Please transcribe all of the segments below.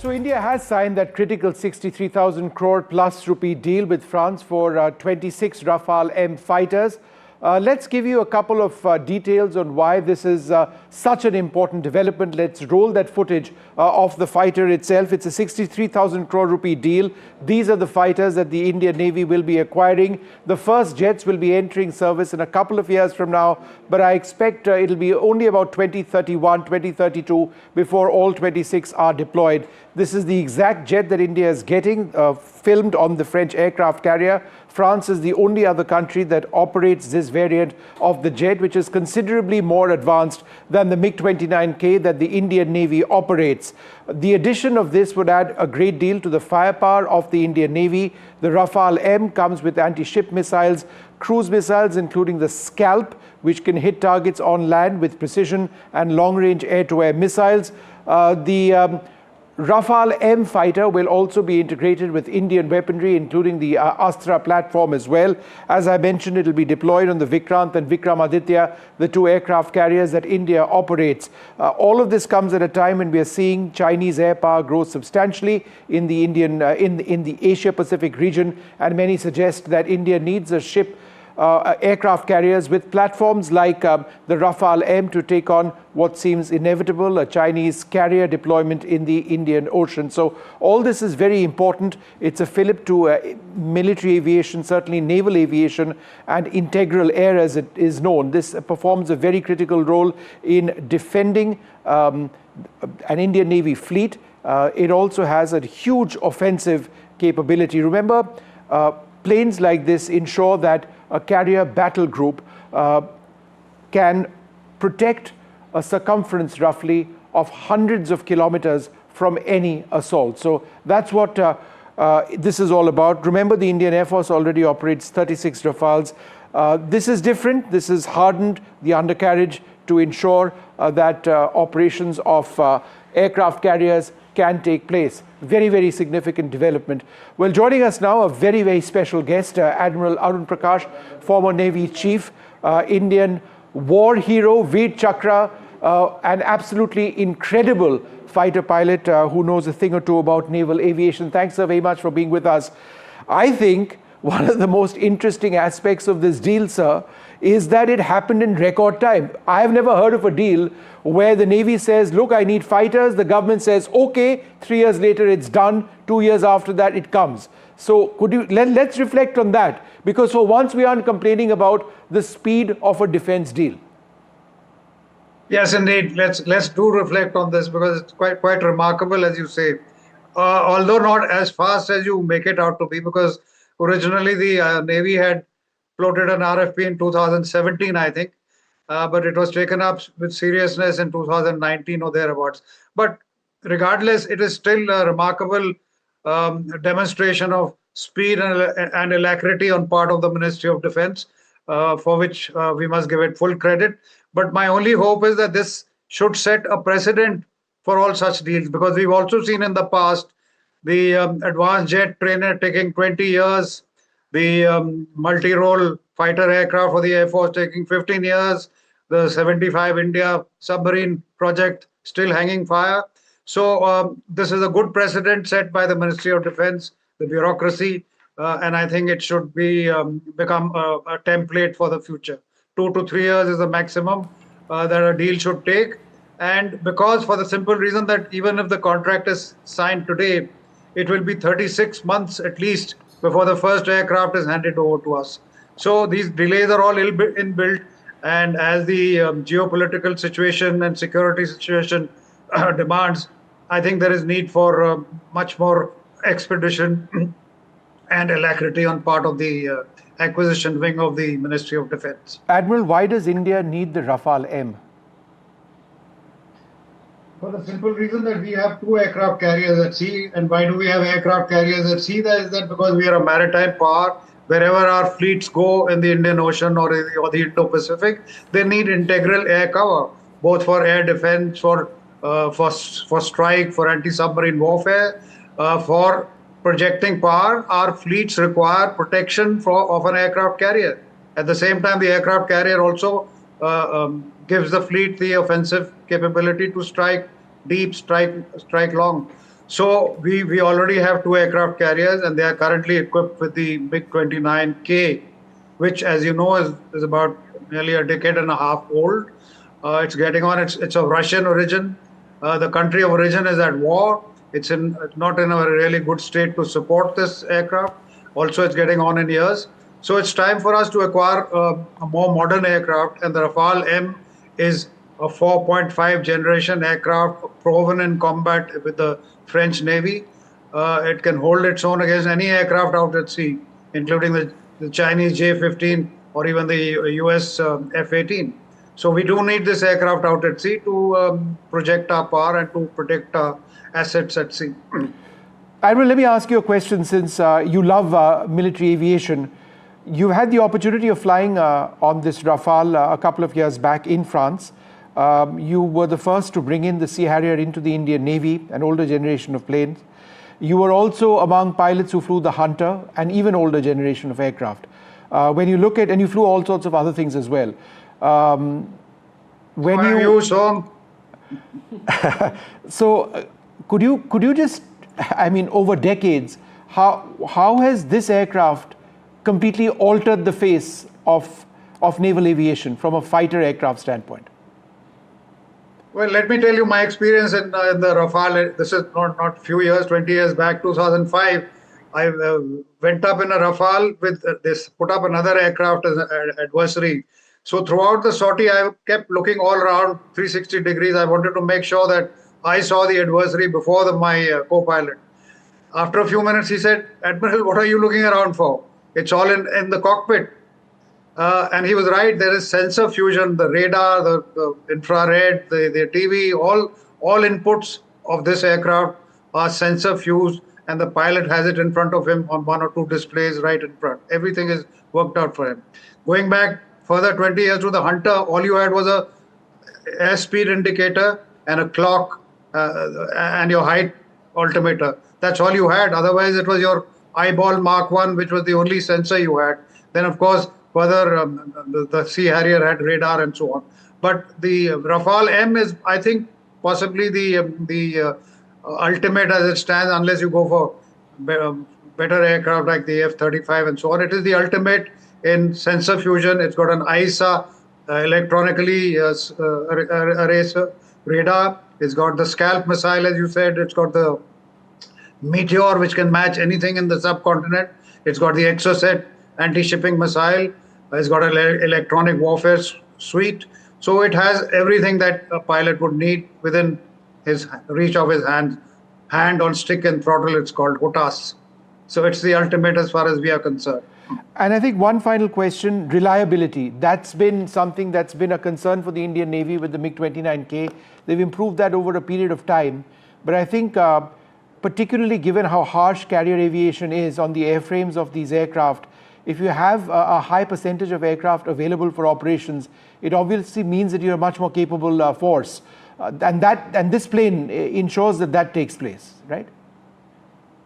So India has signed that critical 63,000 crore plus rupee deal with France for 26 Rafale-M fighters. Let's give you a couple of details on why this is such an important development. Let's roll that footage of the fighter itself. It's a 63,000 crore rupee deal. These are the fighters that the Indian Navy will be acquiring. The first jets will be entering service in a couple of years from now, but I expect it'll be only about 2031, 2032 before all 26 are deployed. This is the exact jet that India is getting, filmed on the French aircraft carrier. France is the only other country that operates this variant of the jet, which is considerably more advanced than the MiG-29K that the Indian Navy operates. The addition of this would add a great deal to the firepower of the Indian Navy. The Rafale-M comes with anti-ship missiles, cruise missiles, including the SCALP, which can hit targets on land with precision, and long-range air-to-air missiles. The Rafale-M fighter will also be integrated with Indian weaponry, including the Astra platform as well. As I mentioned, it will be deployed on the Vikrant and Vikramaditya, the two aircraft carriers that India operates. All of this comes at a time when we are seeing Chinese air power grow substantially in the in the Asia-Pacific region, and many suggest that India needs a ship aircraft carriers with platforms like the Rafale-M to take on what seems inevitable, a Chinese carrier deployment in the Indian Ocean. So all this is very important. It's a fillip to military aviation, certainly naval aviation, and integral air as it is known. This performs a very critical role in defending an Indian Navy fleet. It also has a huge offensive capability. Remember, planes like this ensure that a carrier battle group can protect a circumference roughly of hundreds of kilometers from any assault. So that's what this is all about. Remember, the Indian Air Force already operates 36 Rafales. This is different. This has hardened the undercarriage to ensure that operations of aircraft carriers can take place. Very, very significant development. Well, joining us now, a very, very special guest, Admiral Arun Prakash, former Navy chief, Indian war hero, Veer Chakra, an absolutely incredible fighter pilot who knows a thing or two about naval aviation. Thanks so very much for being with us. I think one of the most interesting aspects of this deal, sir, is that it happened in record time. I've never heard of a deal where the Navy says, look, I need fighters. The government says, okay, 3 years later it's done. 2 years after that it comes. So could you let's reflect on that, because for once we aren't complaining about the speed of a defense deal. Yes, indeed. Let's do reflect on this, because it's quite remarkable, as you say. Although not as fast as you make it out to be, because originally the Navy had floated an RFP in 2017, I think, but it was taken up with seriousness in 2019 or thereabouts. But regardless, it is still a remarkable demonstration of speed and alacrity on part of the Ministry of Defense, for which we must give it full credit. But my only hope is that this should set a precedent for all such deals, because we've also seen in the past the advanced jet trainer taking 20 years, the multi-role fighter aircraft for the Air Force taking 15 years, the 75 India submarine project still hanging fire. So this is a good precedent set by the Ministry of Defense, the bureaucracy, and I think it should be become a template for the future. 2 to 3 years is the maximum that a deal should take. And because, for the simple reason that even if the contract is signed today, it will be 36 months at least before the first aircraft is handed over to us. So these delays are all inbuilt, and as the geopolitical situation and security situation demands, I think there is need for much more expedition and alacrity on part of the acquisition wing of the Ministry of Defense. Admiral, why does India need the Rafale-M? For the simple reason that we have 2 aircraft carriers at sea. And why do we have aircraft carriers at sea? That is that because we are a maritime power. Wherever our fleets go in the Indian Ocean or the Indo-Pacific, they need integral air cover, both for air defense, for strike, for anti-submarine warfare, for projecting power. Our fleets require protection of an aircraft carrier. At the same time, the aircraft carrier also gives the fleet the offensive capability to strike deep, strike long. So we already have two aircraft carriers, and they are currently equipped with the MiG-29K, which, as you know, is about nearly a decade and a half old. It's getting on. It's of Russian origin. The country of origin is at war. It's not in a really good state to support this aircraft. Also, it's getting on in years. So it's time for us to acquire a more modern aircraft, and the Rafale-M is a 4.5 generation aircraft proven in combat with the French Navy. It can hold its own against any aircraft out at sea, including the Chinese J-15 or even the US F-18. So we do need this aircraft out at sea to project our power and to protect our assets at sea. Admiral, let me ask you a question, since you love military aviation. You had the opportunity of flying on this Rafale a couple of years back in France. You were the first to bring in the Sea Harrier into the Indian Navy, an older generation of planes. You were also among pilots who flew the Hunter, an even older generation of aircraft. When you look at, and you flew all sorts of other things as well. So could you just, I mean, over decades, how has this aircraft completely altered the face of naval aviation from a fighter aircraft standpoint? Well, let me tell you my experience in the Rafale. This is not few years, 20 years back, 2005. I went up in a Rafale with this, put up another aircraft as an adversary. So throughout the sortie, I kept looking all around 360 degrees. I wanted to make sure that I saw the adversary before my co-pilot. After a few minutes, he said, "Admiral, what are you looking around for? It's all in the cockpit." And he was right. There is sensor fusion, the radar, the infrared, the TV, all inputs of this aircraft are sensor fused, and the pilot has it in front of him on one or two displays right in front. Everything is worked out for him. Going back further 20 years to the Hunter, all you had was a airspeed indicator and a clock and your height altimeter. That's all you had. Otherwise, it was your eyeball Mark 1, which was the only sensor you had. Then, of course, further the Sea Harrier had radar and so on. But the Rafale-M is, I think, possibly the ultimate as it stands, unless you go for better aircraft like the F-35 and so on. It is the ultimate in sensor fusion. It's got an ISA, electronically eraser radar. It's got the SCALP missile, as you said. It's got the Meteor, which can match anything in the subcontinent. It's got the Exocet anti-shipping missile. It's got an electronic warfare suite. So it has everything that a pilot would need within his reach of his hand on stick and throttle. It's called HOTAS. So it's the ultimate as far as we are concerned. And I think one final question, reliability. That's been something that's been a concern for the Indian Navy with the MiG-29K. They've improved that over a period of time. But I think particularly given how harsh carrier aviation is on the airframes of these aircraft, if you have a high percentage of aircraft available for operations, it obviously means that you're a much more capable force. And this plane ensures that takes place, right?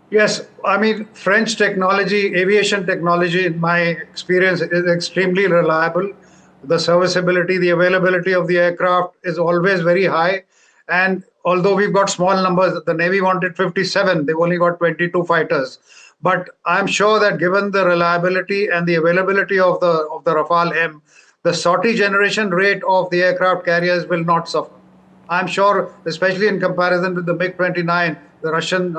Yes, I mean, French technology, aviation technology, in my experience, is extremely reliable. The serviceability, the availability of the aircraft is always very high. And although we've got small numbers, the Navy wanted 57, they've only got 22 fighters. But I'm sure that given the reliability and the availability of the Rafale-M, the sortie generation rate of the aircraft carriers will not suffer. I'm sure, especially in comparison with the MiG-29, the Russian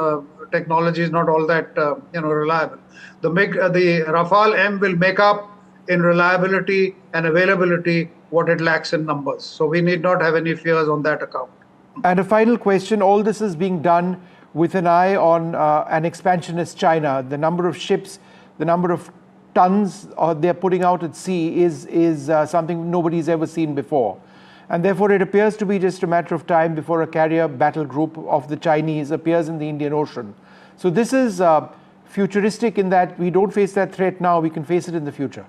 technology is not all that reliable. The Rafale-M will make up in reliability and availability what it lacks in numbers. So we need not have any fears on that account. And a final question, all this is being done with an eye on an expansionist China. The number of ships, the number of tons they're putting out at sea is something nobody's ever seen before. And therefore, it appears to be just a matter of time before a carrier battle group of the Chinese appears in the Indian Ocean. So this is futuristic in that we don't face that threat now, we can face it in the future.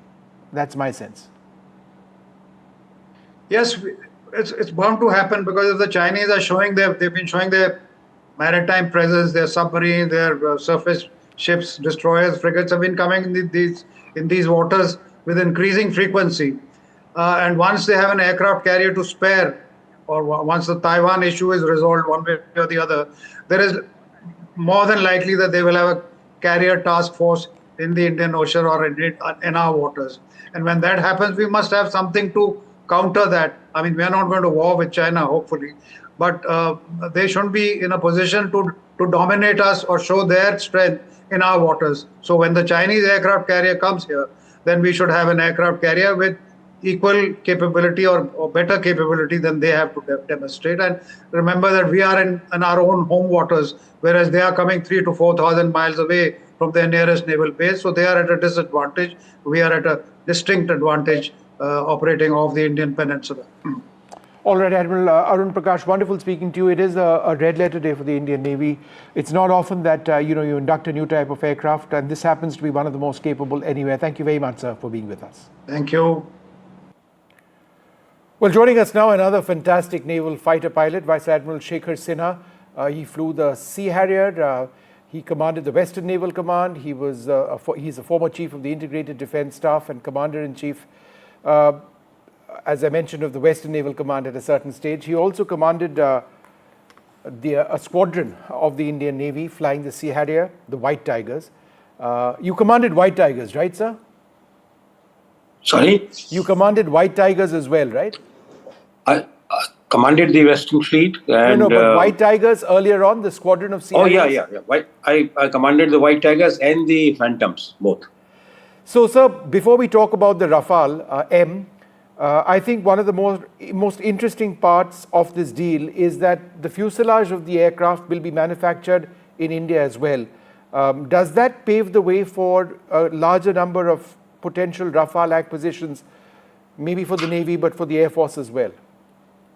That's my sense. Yes, it's bound to happen, because if the Chinese are showing they've been showing their maritime presence, their submarines, their surface ships, destroyers, frigates have been coming in these waters with increasing frequency. And once they have an aircraft carrier to spare, or once the Taiwan issue is resolved one way or the other, there is more than likely that they will have a carrier task force in the Indian Ocean or in our waters. And when that happens, we must have something to counter that. I mean, we are not going to war with China, hopefully, but they shouldn't be in a position to dominate us or show their strength in our waters. So when the Chinese aircraft carrier comes here, then we should have an aircraft carrier with equal capability or better capability than they have to demonstrate. And remember that we are in our own home waters, whereas they are coming 3,000 to 4,000 miles away from their nearest naval base. So they are at a disadvantage. We are at a distinct advantage operating off the Indian peninsula. All right, Admiral Arun Prakash, wonderful speaking to you. It is a red letter day for the Indian Navy. It's not often that you induct a new type of aircraft, and this happens to be one of the most capable anywhere. Thank you very much, sir, for being with us. Thank you. Well, joining us now, another fantastic naval fighter pilot, Vice Admiral Shekhar Sinha. He flew the Sea Harrier. He commanded the Western Naval Command. He's a former chief of the Integrated Defence Staff and Commander-in-Chief, as I mentioned, of the Western Naval Command at a certain stage. He also commanded a squadron of the Indian Navy flying the Sea Harrier, the White Tigers. You commanded White Tigers, right, sir? Sorry? You commanded White Tigers as well, right? I commanded the Western Fleet. And, no, but White Tigers earlier on, the squadron of Sea Harriers. Yeah. I commanded the White Tigers and the Phantoms, both. So, sir, before we talk about the Rafale-M, I think one of the most interesting parts of this deal is that the fuselage of the aircraft will be manufactured in India as well. Does that pave the way for a larger number of potential Rafale acquisitions, maybe for the Navy, but for the Air Force as well?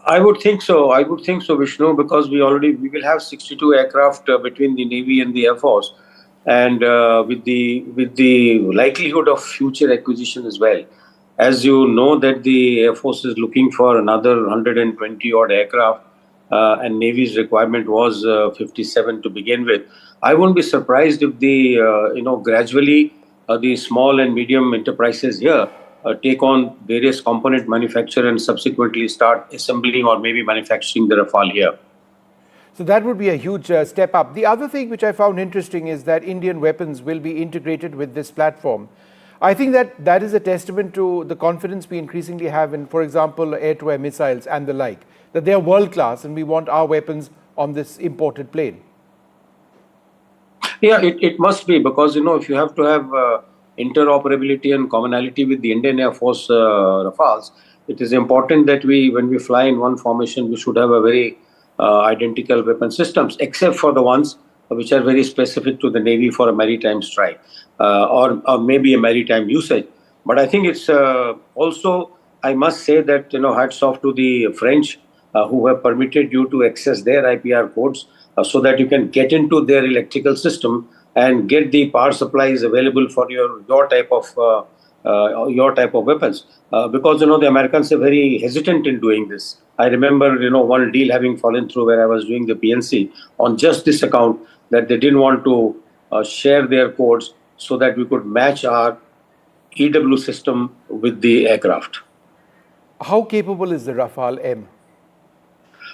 I would think so, Vishnu, because we will have 62 aircraft between the Navy and the Air Force, and with the likelihood of future acquisition as well. As you know, that the Air Force is looking for another 120 odd aircraft, and Navy's requirement was 57 to begin with. I wouldn't be surprised if gradually the small and medium enterprises here take on various component manufacture and subsequently start assembling or maybe manufacturing the Rafale here. So that would be a huge step up. The other thing which I found interesting is that Indian weapons will be integrated with this platform. I think that is a testament to the confidence we increasingly have in, for example, air-to-air missiles and the like, that they are world-class and we want our weapons on this imported plane. Yeah, it must be, because, if you have to have interoperability and commonality with the Indian Air Force Rafales, it is important that when we fly in one formation, we should have a very identical weapon systems, except for the ones which are very specific to the Navy for a maritime strike or maybe a maritime usage. But I think it's also, I must say that, hats off to the French who have permitted you to access their IPR codes so that you can get into their electrical system and get the power supplies available for your type of weapons. Because, the Americans are very hesitant in doing this. I remember, one deal having fallen through where I was doing the PNC on just this account, that they didn't want to share their codes so that we could match our EW system with the aircraft. How capable is the Rafale-M?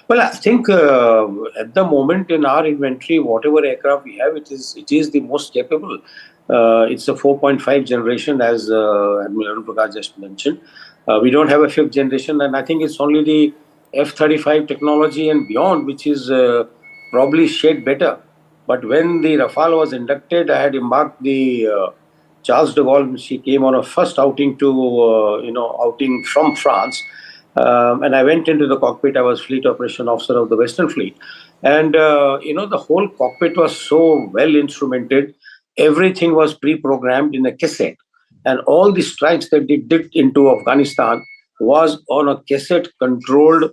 Well, I think at the moment in our inventory, whatever aircraft we have, it is the most capable. It's a 4.5 generation, as Admiral Arun Prakash just mentioned. We don't have a 5th generation, and I think it's only the F-35 technology and beyond which is probably shade better. But when the Rafale was inducted, I had embarked the Charles de Gaulle. She came on a first outing outing from France. And I went into the cockpit. I was Fleet Operation Officer of the Western Fleet. And, the whole cockpit was so well instrumented. Everything was pre-programmed in a cassette. And all the strikes that they did into Afghanistan was on a cassette-controlled,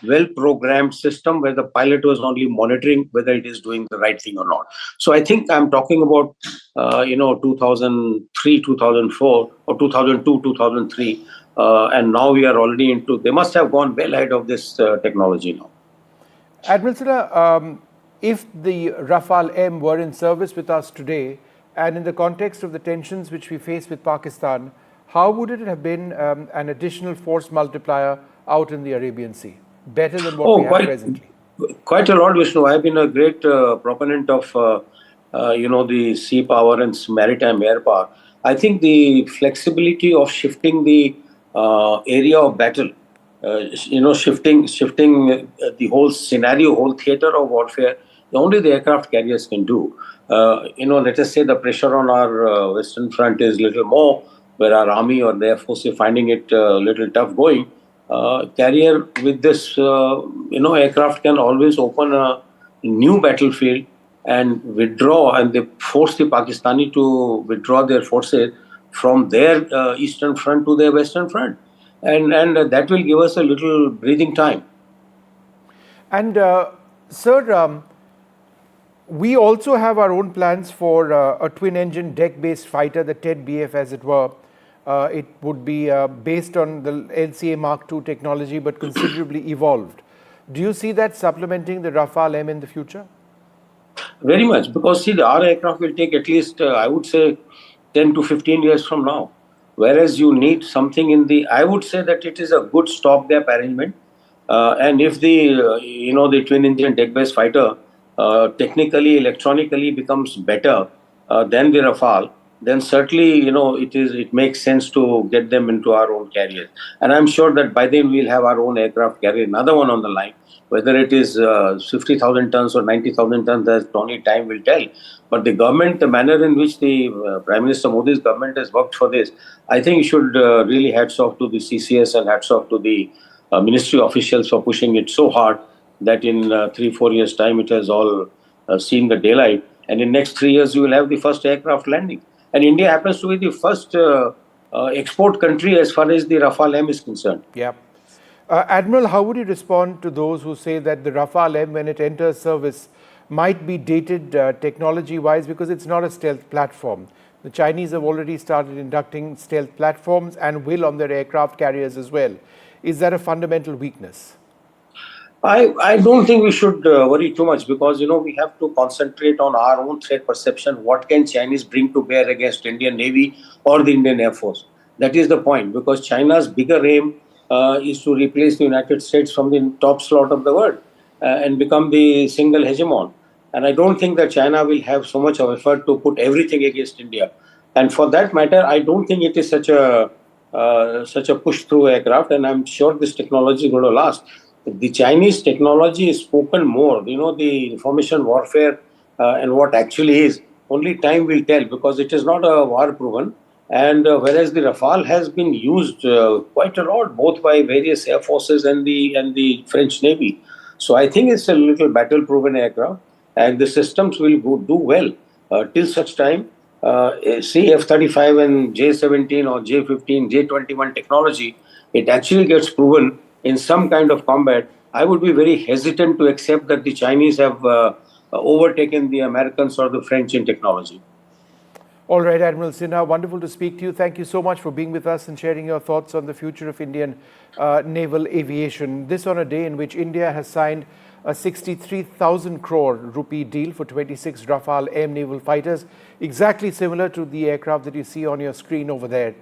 well-programmed system where the pilot was only monitoring whether it is doing the right thing or not. So I think I'm talking about, 2003, 2004, or 2002, 2003. And now we are already into, they must have gone well ahead of this technology now. Admiral Sinha, if the Rafale-M were in service with us today, and in the context of the tensions which we face with Pakistan, how would it have been an additional force multiplier out in the Arabian Sea? Better than what we have presently? Quite a lot, Vishnu. I've been a great proponent of, the sea power and maritime air power. I think the flexibility of shifting the area of battle, shifting the whole scenario, whole theater of warfare, only the aircraft carriers can do. Let us say the pressure on our Western Front is little more, where our army or the Air Force is finding it a little tough going. Carrier with this, aircraft can always open a new battlefield and withdraw, and they force the Pakistani to withdraw their forces from their eastern front to their western front, and that will give us a little breathing time. And sir, we also have our own plans for a twin-engine deck-based fighter, the TEDBF, as it were. It would be based on the LCA Mark II technology, but considerably evolved. Do you see that supplementing the Rafale-M in the future? Very much, because see, our aircraft will take at least, I would say, 10 to 15 years from now. Whereas you need something I would say that it is a good stopgap arrangement. And if the twin-engine deck-based fighter technically, electronically becomes better than the Rafale, then certainly, it makes sense to get them into our own carriers. And I'm sure that by then we'll have our own aircraft carrier, another one on the line. Whether it is 50,000 tons or 90,000 tons, that's only time will tell. But the government, the manner in which the Prime Minister Modi's government has worked for this, I think you should really hats off to the CCS and hats off to the ministry officials for pushing it so hard that in 3-4 years' time it has all seen the daylight. And in next 3 years, you will have the first aircraft landing. And India happens to be the first export country as far as the Rafale-M is concerned. Yeah. Admiral, how would you respond to those who say that the Rafale-M, when it enters service, might be dated technology-wise because it's not a stealth platform? The Chinese have already started inducting stealth platforms and will on their aircraft carriers as well. Is that a fundamental weakness? I don't think we should worry too much because, we have to concentrate on our own threat perception. What can Chinese bring to bear against Indian Navy or the Indian Air Force? That is the point, because China's bigger aim is to replace the United States from the top slot of the world and become the single hegemon. And I don't think that China will have so much of effort to put everything against India. And for that matter, I don't think it is such a push-through aircraft, and I'm sure this technology is going to last. The Chinese technology is spoken more. The information warfare and what actually is, only time will tell, because it is not a war-proven. And whereas the Rafale has been used quite a lot, both by various air forces and the French Navy. So I think it's a little battle-proven aircraft, and the systems will do well till such time. See, F-35 and J-17 or J-15, J-21 technology, it actually gets proven in some kind of combat. I would be very hesitant to accept that the Chinese have overtaken the Americans or the French in technology. All right, Admiral Sinha, wonderful to speak to you. Thank you so much for being with us and sharing your thoughts on the future of Indian naval aviation. This on a day in which India has signed a 63,000 crore rupee deal for 26 Rafale-M naval fighters, exactly similar to the aircraft that you see on your screen over there.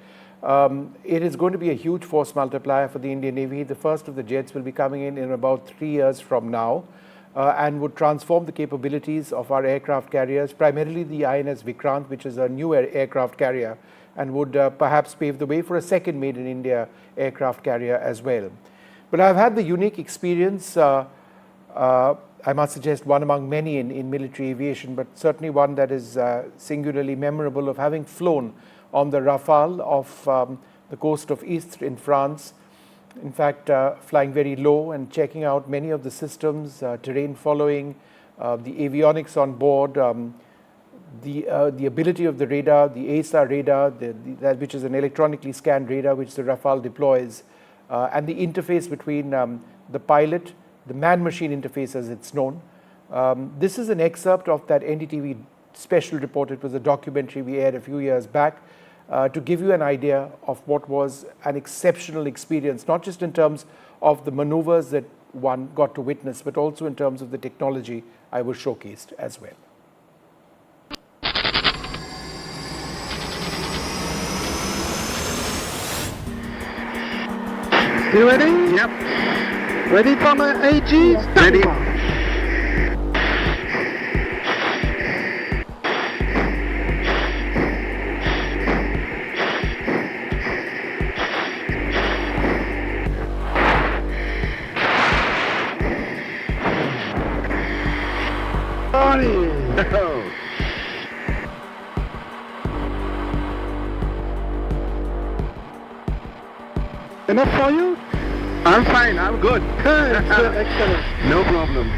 It is going to be a huge force multiplier for the Indian Navy. The first of the jets will be coming in about 3 years from now and would transform the capabilities of our aircraft carriers, primarily the INS Vikrant, which is a new aircraft carrier, and would perhaps pave the way for a second made in India aircraft carrier as well. But I've had the unique experience, I must suggest one among many in military aviation, but certainly one that is singularly memorable, of having flown on the Rafale off the coast of Istres in France. In fact, flying very low and checking out many of the systems, terrain following, the avionics on board, the ability of the radar, the ASAR radar, that which is an electronically scanned radar which the Rafale deploys, and the interface between the pilot, the man-machine interface as it's known. This is an excerpt of that NDTV special report. It was a documentary we aired a few years back, to give you an idea of what was an exceptional experience, not just in terms of the maneuvers that one got to witness, but also in terms of the technology I was showcased as well. You ready? Yep. Ready, bomber AG? Ready. Enough for you? I'm fine, I'm good. Excellent. No problem.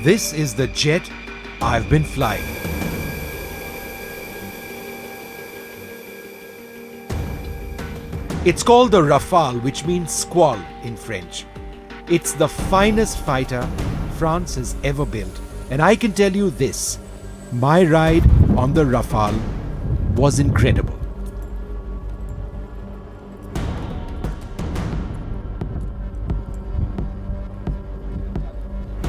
This is the jet I've been flying. It's called the Rafale, which means squall in French. It's the finest fighter France has ever built. And I can tell you this, my ride on the Rafale was incredible.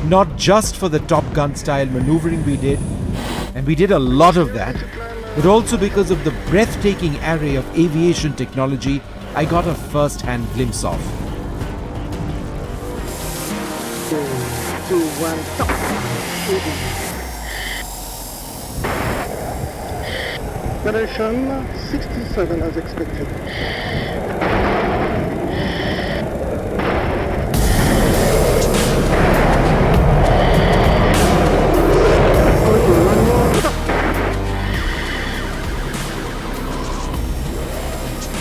Not just for the Top Gun style maneuvering we did, and we did a lot of that, but also because of the breathtaking array of aviation technology I got a first-hand glimpse of. 3, 2, 1, stop. Acceleration 67 as expected. Okay, 1 more, stop.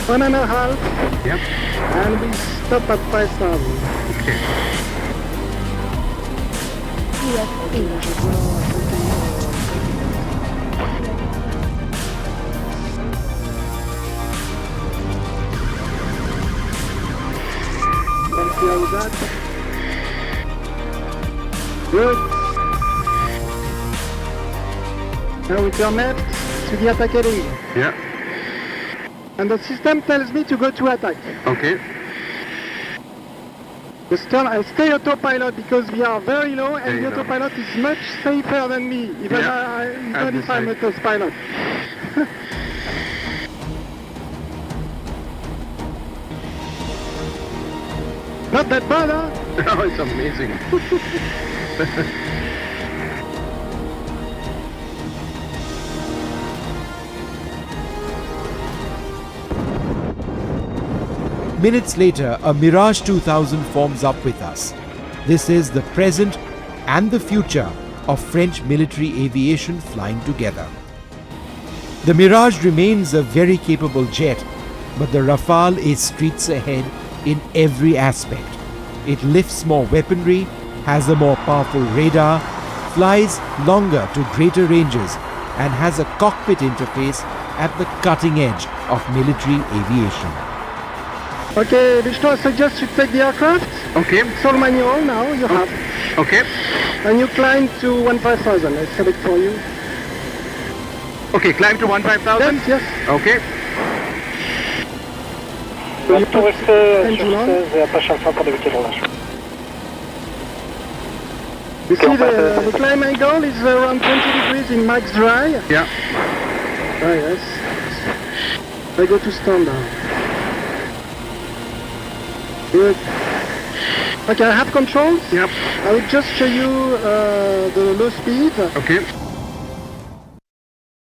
1.5. Yep. And we stop at 5,000. Okay. Let's see how that. Good. Now we turn left to the attack heading. Yeah. And the system tells me to go to attack. Okay. I stay autopilot because we are very low and Very the low. autopilot is much safer than me, even, even if I'm a pilot. Not that bad, huh? Oh, it's amazing. Minutes later, a Mirage 2000 forms up with us. This is the present and the future of French military aviation flying together. The Mirage remains a very capable jet, but the Rafale is streets ahead in every aspect. It lifts more weaponry, has a more powerful radar, flies longer to greater ranges, and has a cockpit interface at the cutting edge of military aviation. Okay, Vishnu, I suggest you take the aircraft. Okay. It's all manual now, you have. Okay. And you climb to 15,000. I select for you. Okay, climb to 15,000? Yes, yes. Okay. So you put engine on. You see the climb angle is around 20 degrees in max dry. Yeah. Ah, yes. I go to standard. Good. Okay, I have controls. Yep. I will just show you the low speed. Okay.